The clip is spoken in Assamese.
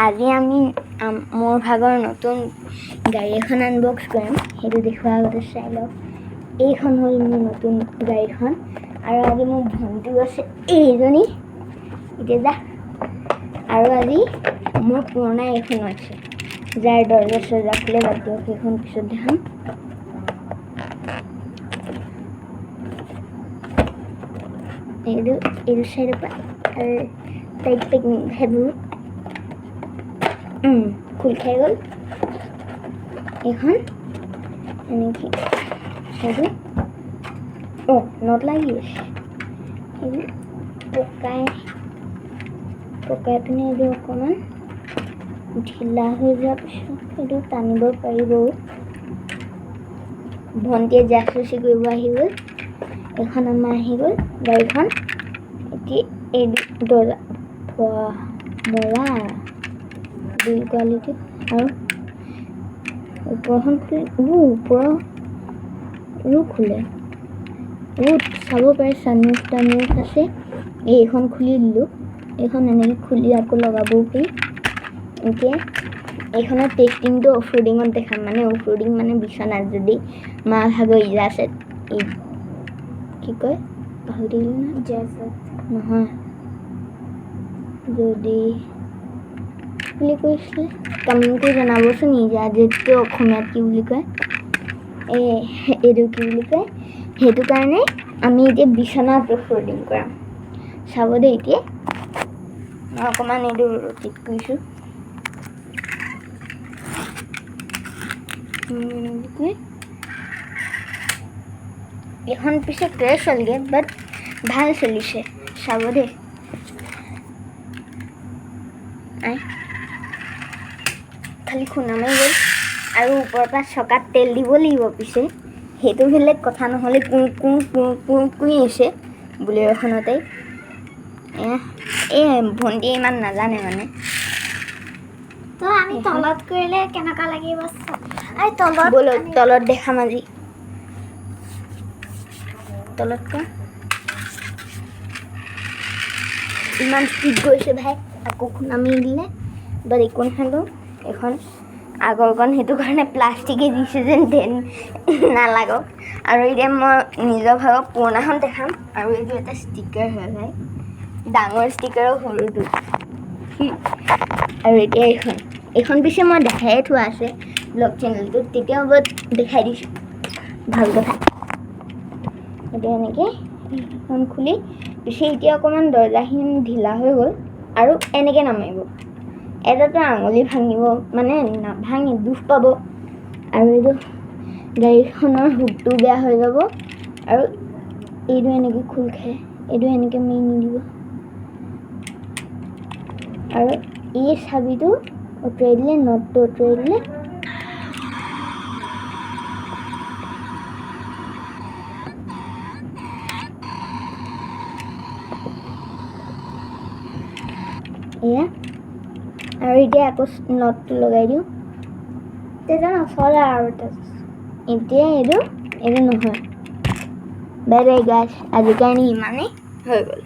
আজি আমি মোৰ ভাগৰ নতুন গাড়ী এখন আনবক্স কৰিম। সেইটো দেখুৱাৰ আগতে চাই লওক, এইখন হ'ল মোৰ নতুন গাড়ীখন। আৰু আজি মোৰ ভণ্টিও আছে এইজনী, এতিয়া যা। আৰু আজি মোৰ পুৰণা এইখন আছে, যাৰ দৰ্জা চৰ্জা খুলে বাদ দিয়ক, সেইখন পিছত দেখাম। এইটো চাইডৰ পৰা টাইট পেকিং সেইবোৰ খোল খাই গ'ল। এইখন এনেকৈ সেইটো নট লাগি আছে, এইবোৰ পকাই পিনে এইটো অকণমান ঢিলা হৈ যোৱাৰ পিছত সেইটো টানিব পাৰিবও। ভণ্টিয়ে জাচুচি কৰিব আহি গ'ল। এইখন আমাৰ আহি গ'ল গাড়ীখন। এতিয়া এই দৰ্জা মৰা দুই কোৱালিটি, আৰু ওপৰখন খুলি ওপৰো খোলে। চাব পাৰে চানিউচ আছে। এইখন খুলি দিলোঁ, এইখন এনেকৈ খুলি আকৌ লগাবও পাৰি। এতিয়া এইখনৰ টেষ্টিংটো অফ ৰোডিঙত দেখাম, মানে অফ ৰোডিং মানে বিচনাত যদি মা ভাগৰ ইজাজত কি কয় পাহৰি থাকিলোঁ না, ইজাজত নহয়, যদি বুলি কৈছিলে কমেণ্ট কৰি জনাবচোন। ইজাজতটো অসমীয়াত কি বুলি কয়, এইটো কি বুলি কয়। সেইটো কাৰণে আমি এতিয়া বিচনাত অফ ৰোডিং কৰাম। চাব দেই। এতিয়া মই অকণমান এইটো ৰোটেট কৰিছোঁ। এখন পিছে ক্ৰেছ হ'লগৈ, বাট ভাল চলিছে। চাব দেই। খালি খুন্দা মাৰি গ'ল, আৰু ওপৰৰ পৰা চকাত তেল দিব লাগিব। পিছে সেইটো বেলেগ কথা, নহ'লে কুঁ আছে বুলেৰোখনতে। ভণ্টিয়ে ইমান নাজানে মানে। তো আমি তলত কৰিলে কেনেকুৱা লাগিব, তলত দেখাম আজি। তলত কা ইমান স্পীড গৈছে ভাই, আকৌ নামি দিলে। বাট একো নাখালোঁ। এখন আগৰখন সেইটো কাৰণে প্লাষ্টিকে দিছে যেন নালাগক। আৰু এতিয়া মই নিজৰ ভাগৰ পুৰণাখন দেখাম। আৰু এইটো এটা ষ্টিকাৰ হয় ভাই, ডাঙৰ ষ্টিকাৰৰ সৰুটো। আৰু এতিয়া এইখন পিছে মই দেখাই থোৱা আছে ব্লগ চেনেলটোত, তেতিয়াও বাট দেখাই দিছোঁ ভাল কথা। এতিয়া এনেকৈ এইখন খুলি পিছে এতিয়া অকণমান দৰ্জাখিনি ঢিলা হৈ গ'ল, আৰু এনেকৈ নামাৰিব। এটাতো আঙুলি ভাঙিব, মানে নাভাঙি দুখ পাব। আৰু এইটো গাড়ীখনৰ হুকটো বেয়া হৈ যাব। আৰু এইটো এনেকৈ খোল খায়, এইটো এনেকৈ মাৰি নিদিব। আৰু এই চাবিটো আঁতৰাই দিলে, নটটো আঁতৰাই দিলে এয়া। আৰু এতিয়া আকৌ নটটো লগাই দিওঁ, তেতিয়া নচলে আৰু। এতিয়া এইটো নহয়। বাই বাই গাইছ, আজিৰ কাৰণে ইমানেই হৈ গ'ল।